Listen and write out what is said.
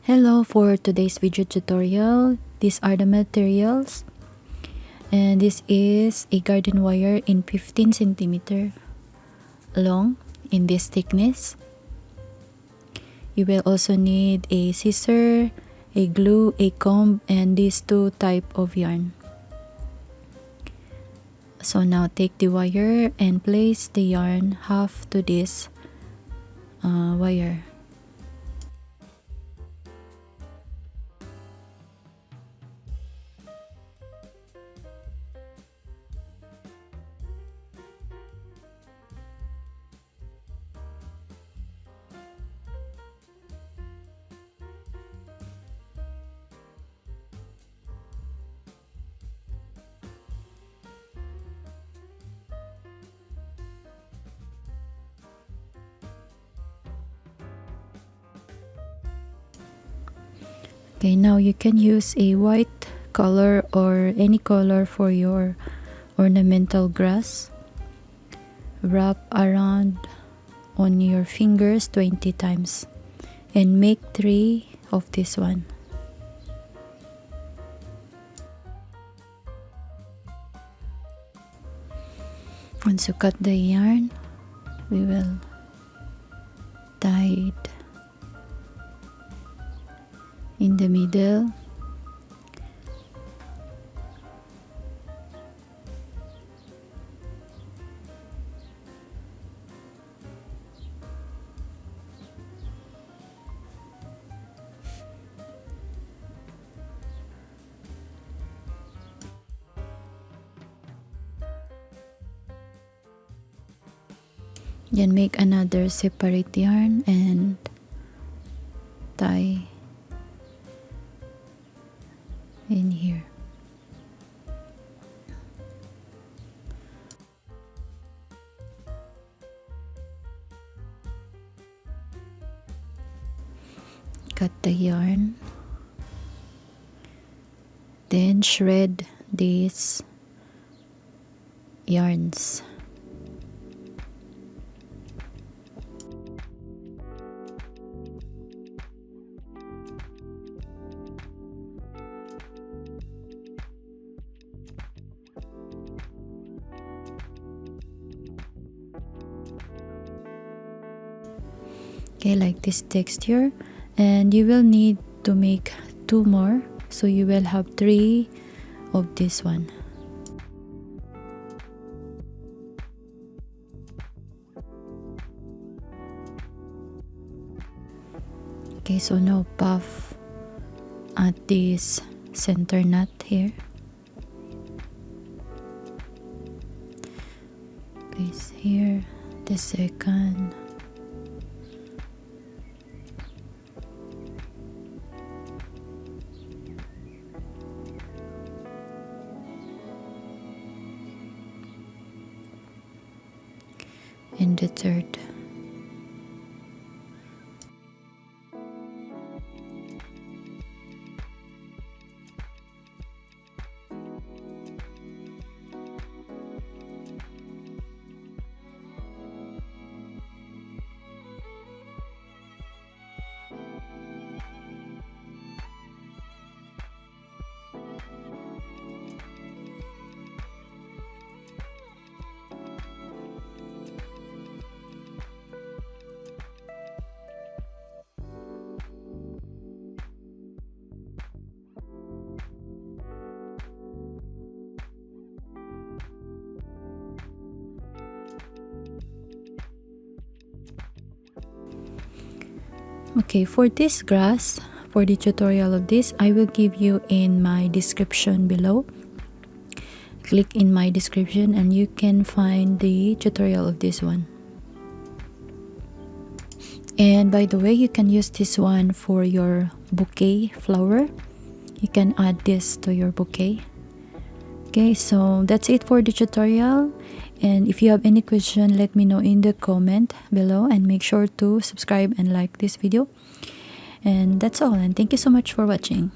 Hello, for today's video tutorial, these are the materials, and this is a garden wire in 15 centimeter long in this thickness. You will also need a scissor, a glue, a comb, and these two type of yarn. So now take the wire and place the yarn half to this wire. Okay, now you can use a white color or any color for your ornamental grass. Wrap around on your fingers 20 times and make 3 of this one. Once you cut the yarn, we will tie it in the middle. Then make another separate yarn and tie in here. Cut the yarn, then shred these yarns. Okay, like this texture, and you will need to make 2 more, so you will have 3 of this one. Okay, so now puff at this center knot here. Place here the second. And the third. Okay, for this grass, for the tutorial of this, I will give you in my description below. Click in my description and you can find the tutorial of this one. And by the way, you can use this one for your bouquet flower. You can add this to your bouquet. Okay, so that's it for the tutorial. And if you have any question, let me know in the comment below, and make sure to subscribe and like this video. And that's all, and thank you so much for watching.